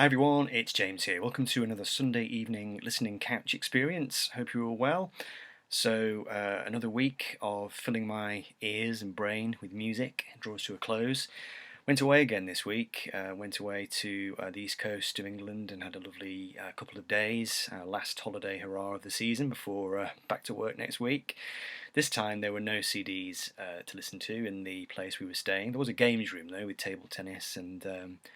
Hi everyone, it's James here. Welcome to another Sunday evening listening couch experience. Hope you're all well. So another week of filling my ears and brain with music draws to a close. Went away again this week. Went away to the east coast of England and had a lovely couple of days. Last holiday hurrah of the season before back to work next week. This time there were no CDs to listen to in the place we were staying. There was a games room though with table tennis and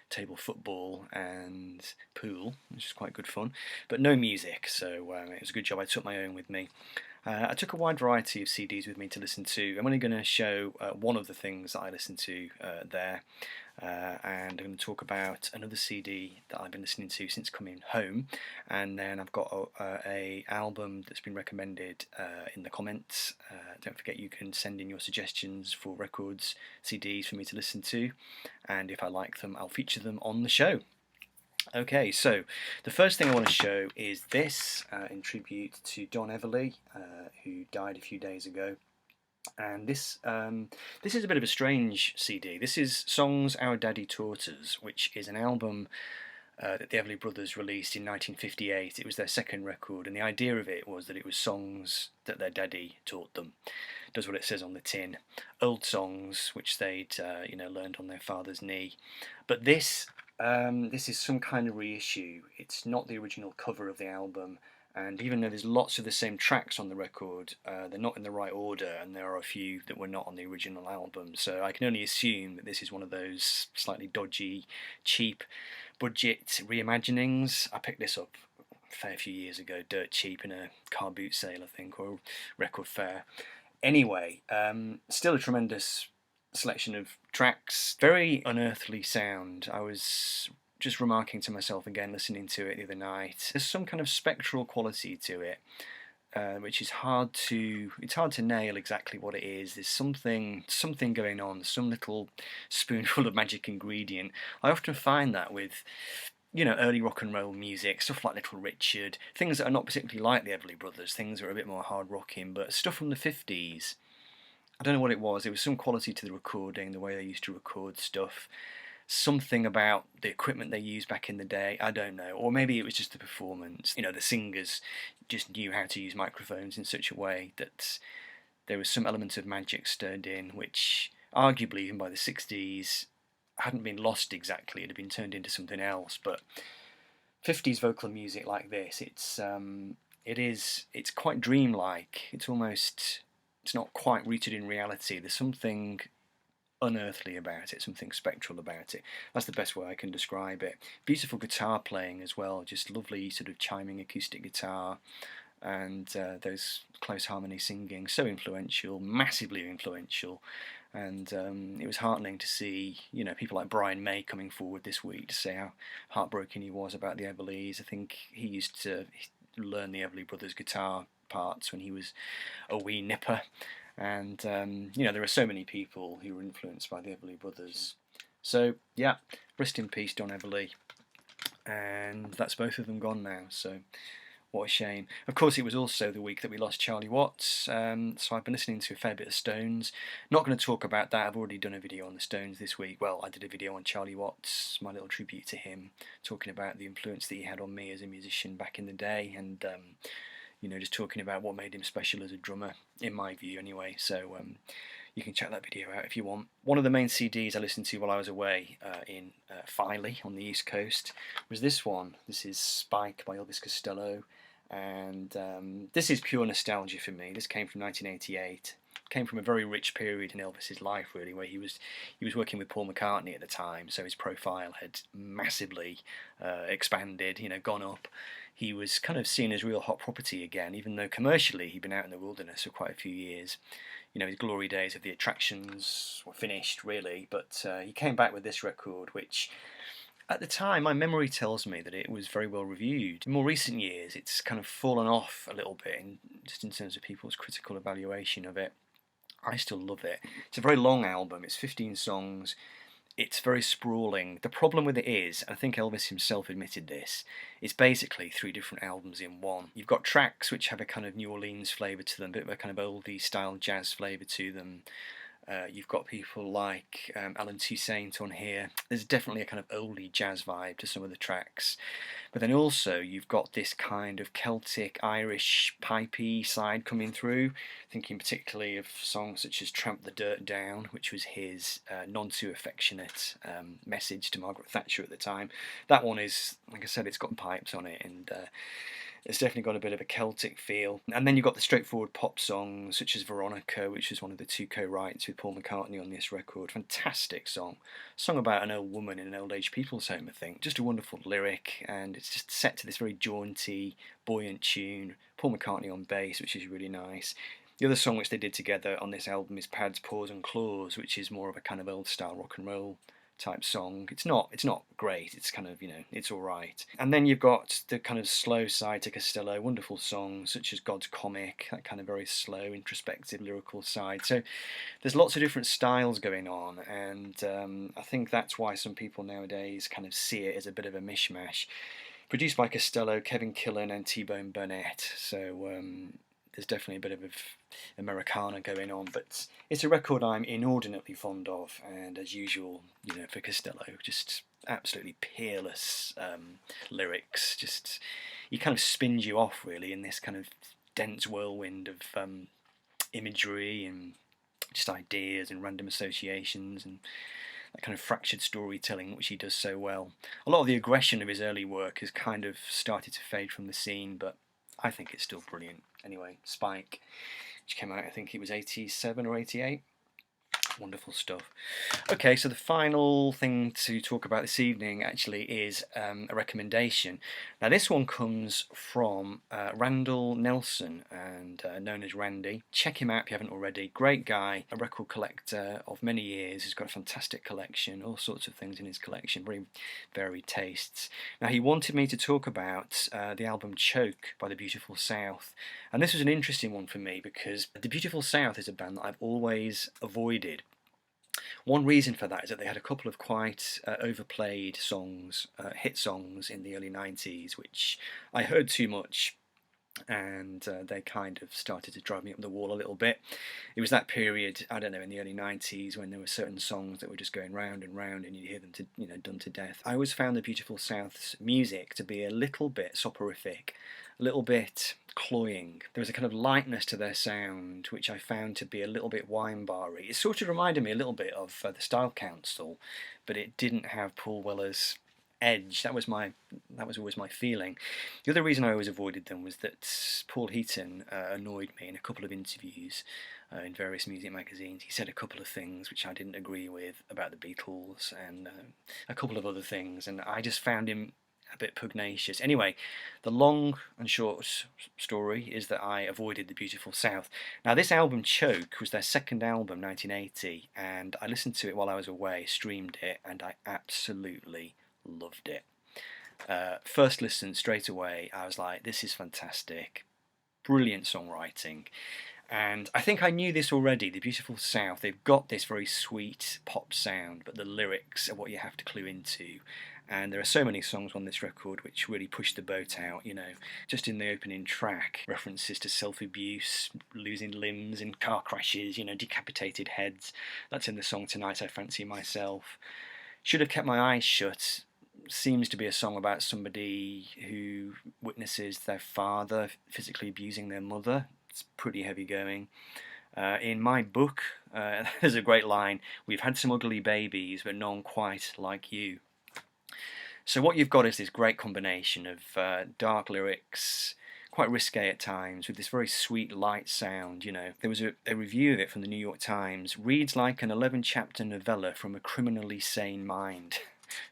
table football and pool, which was quite good fun, but no music, so it was a good job I took my own with me. I took a wide variety of CDs with me to listen to. I'm only going to show one of the things that I listened to there, and I'm going to talk about another CD that I've been listening to since coming home, and then I've got a album that's been recommended in the comments. Don't forget you can send in your suggestions for records, CDs for me to listen to, and if I like them I'll feature them on the show. Okay, so the first thing I want to show is this, in tribute to Don Everly, who died a few days ago. And this is a bit of a strange CD. This is Songs Our Daddy Taught Us, which is an album that the Everly Brothers released in 1958. It was their second record, and the idea of it was that it was songs that their daddy taught them. It does what it says on the tin. Old songs which they'd learned on their father's knee. But this is some kind of reissue. It's not the original cover of the album, and even though there's lots of the same tracks on the record, they're not in the right order, and there are a few that were not on the original album. So I can only assume that this is one of those slightly dodgy, cheap, budget reimaginings. I picked this up a fair few years ago, dirt cheap in a car boot sale, I think, or a record fair. Anyway, still a tremendous selection of tracks, very unearthly sound. I was just remarking to myself again listening to it the other night, there's some kind of spectral quality to it, which is hard to nail exactly what it is. There's something going on, some little spoonful of magic ingredient. I often find that with early rock and roll music, stuff like Little Richard, things that are not particularly like the Everly Brothers, things that are a bit more hard rocking, but stuff from the 50s. I don't know what it was. It was some quality to the recording, the way they used to record stuff. Something about the equipment they used back in the day, I don't know. Or maybe it was just the performance. The singers just knew how to use microphones in such a way that there was some element of magic stirred in, which arguably, even by the 60s, hadn't been lost exactly. It had been turned into something else. But 50s vocal music like this, it's quite dreamlike. It's not quite rooted in reality. There's something unearthly about it, something spectral about it. That's the best way I can describe it. Beautiful guitar playing as well, just lovely sort of chiming acoustic guitar, and those close harmony singing, so influential, massively influential. And it was heartening to see, people like Brian May coming forward this week to say how heartbroken he was about the Everlys. I think he used to learn the Everly Brothers guitar parts when he was a wee nipper, and there are so many people who were influenced by the Everly Brothers. So yeah, rest in peace Don Everly, and that's both of them gone now, so what a shame. Of course, it was also the week that we lost Charlie Watts, so I've been listening to a fair bit of Stones. Not going to talk about that, I've already done a video on the Stones this week. Well, I did a video on Charlie Watts, my little tribute to him, talking about the influence that he had on me as a musician back in the day, and just talking about what made him special as a drummer, in my view anyway, so you can check that video out if you want. One of the main CDs I listened to while I was away in Filey on the East Coast was this one. This is Spike by Elvis Costello, and this is pure nostalgia for me. This came from 1988. Came from a very rich period in Elvis's life, really, where he was working with Paul McCartney at the time, so his profile had massively expanded, gone up. He was kind of seen as real hot property again, even though commercially he'd been out in the wilderness for quite a few years. His glory days of the attractions were finished, really, but he came back with this record, which at the time, my memory tells me that it was very well reviewed. In more recent years, it's kind of fallen off a little bit, just in terms of people's critical evaluation of it. I still love it. It's a very long album, it's 15 songs, it's very sprawling. The problem with it is, I think Elvis himself admitted this, it's basically 3 different albums in one. You've got tracks which have a kind of New Orleans flavour to them, a bit of a kind of oldie style jazz flavour to them. You've got people like Alan Toussaint on here. There's definitely a kind of oldie jazz vibe to some of the tracks. But then also you've got this kind of Celtic, Irish, pipey side coming through. Thinking particularly of songs such as Tramp the Dirt Down, which was his none too affectionate message to Margaret Thatcher at the time. That one is, like I said, it's got pipes on it, and it's definitely got a bit of a Celtic feel. And then you've got the straightforward pop songs such as Veronica, which is one of the two co-writes with Paul McCartney on this record. Fantastic song about an old woman in an old age people's home, I think. Just a wonderful lyric, and it's just set to this very jaunty, buoyant tune. Paul McCartney on bass, which is really nice. The other song which they did together on this album is Pads, Paws and Claws, which is more of a kind of old style rock and roll type song. It's not great, it's kind of, it's alright. And then you've got the kind of slow side to Costello, wonderful songs such as God's Comic, that kind of very slow, introspective, lyrical side. So there's lots of different styles going on, and I think that's why some people nowadays kind of see it as a bit of a mishmash. Produced by Costello, Kevin Killen and T-Bone Burnett, so there's definitely a bit of Americana going on, but it's a record I'm inordinately fond of, and as usual, for Costello, just absolutely peerless lyrics. Just, he kind of spins you off really in this kind of dense whirlwind of imagery and just ideas and random associations and that kind of fractured storytelling which he does so well. A lot of the aggression of his early work has kind of started to fade from the scene, but I think it's still brilliant. Anyway, Spike, which came out, I think it was 87 or 88. Wonderful stuff. Okay, so the final thing to talk about this evening actually is a recommendation. Now this one comes from Randall Nelson, and known as Randy. Check him out if you haven't already. Great guy, a record collector of many years. He's got a fantastic collection, all sorts of things in his collection, very varied tastes. Now he wanted me to talk about the album Choke by The Beautiful South, and this was an interesting one for me because The Beautiful South is a band that I've always avoided. One reason for that is that they had a couple of quite overplayed songs, hit songs in the early 90s, which I heard too much, and they kind of started to drive me up the wall a little bit. It was that period, I don't know, in the early 90s when there were certain songs that were just going round and round and you'd hear them done to death. I always found the Beautiful South's music to be a little bit soporific, a little bit cloying. There was a kind of lightness to their sound which I found to be a little bit wine-barry. It sort of reminded me a little bit of the Style Council, but it didn't have Paul Weller's edge. That was always my feeling. The other reason I always avoided them was that Paul Heaton annoyed me in a couple of interviews in various music magazines. He said a couple of things which I didn't agree with about the Beatles and a couple of other things, and I just found him a bit pugnacious. Anyway, the long and short story is that I avoided The Beautiful South. Now this album Choke was their second album, 1980, and I listened to it while I was away, streamed it, and I absolutely loved it. First listen, straight away, I was like, this is fantastic. Brilliant songwriting. And I think I knew this already. The Beautiful South, they've got this very sweet pop sound, but the lyrics are what you have to clue into. And there are so many songs on this record which really push the boat out, just in the opening track, references to self-abuse, losing limbs in car crashes, decapitated heads. That's in the song Tonight I Fancy Myself. Should Have Kept My Eyes Shut seems to be a song about somebody who witnesses their father physically abusing their mother. It's pretty heavy going. In My Book, there's a great line, "We've had some ugly babies, but none quite like you." So what you've got is this great combination of dark lyrics, quite risque at times, with this very sweet, light sound. There was a review of it from the New York Times. Reads like an 11-chapter novella from a criminally sane mind,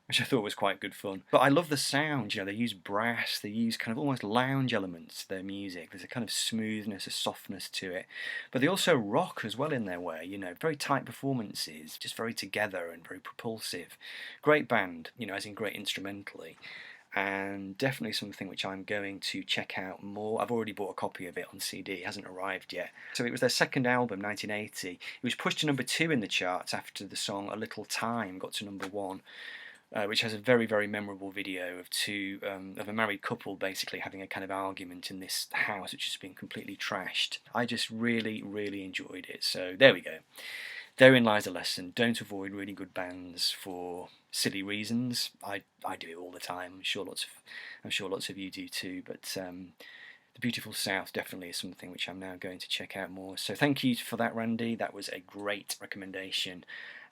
which I thought was quite good fun. But I love the sound. They use brass, they use kind of almost lounge elements to their music. There's a kind of smoothness, a softness to it. But they also rock as well in their way, very tight performances, just very together and very propulsive. Great band, as in great instrumentally. And definitely something which I'm going to check out more. I've already bought a copy of it on CD, it hasn't arrived yet. So it was their second album, 1980. It was pushed to number 2 in the charts after the song A Little Time got to number 1. Which has a very, very memorable video of a married couple basically having a kind of argument in this house which has been completely trashed. I just really, really enjoyed it. So there we go. therein lies a lesson. Don't avoid really good bands for silly reasons. I do it all the time. I'm sure lots of you do too. But the Beautiful South definitely is something which I'm now going to check out more. So thank you for that, Randy. That was a great recommendation.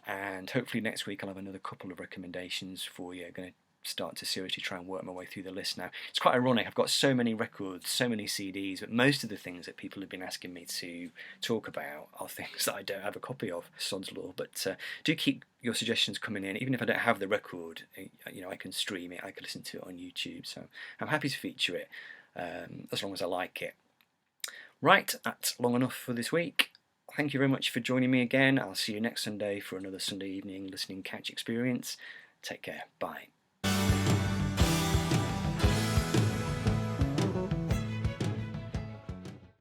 And hopefully next week I'll have another couple of recommendations for you. I'm going to start to seriously try and work my way through the list now. It's quite ironic, I've got so many records, so many CDs, but most of the things that people have been asking me to talk about are things that I don't have a copy of, sod's law. But do keep your suggestions coming in. Even if I don't have the record, I can stream it, I can listen to it on YouTube, so I'm happy to feature it as long as I like it. Right, that's long enough for this week. Thank you very much for joining me again. I'll see you next Sunday for another Sunday evening listening couch experience. Take care. Bye.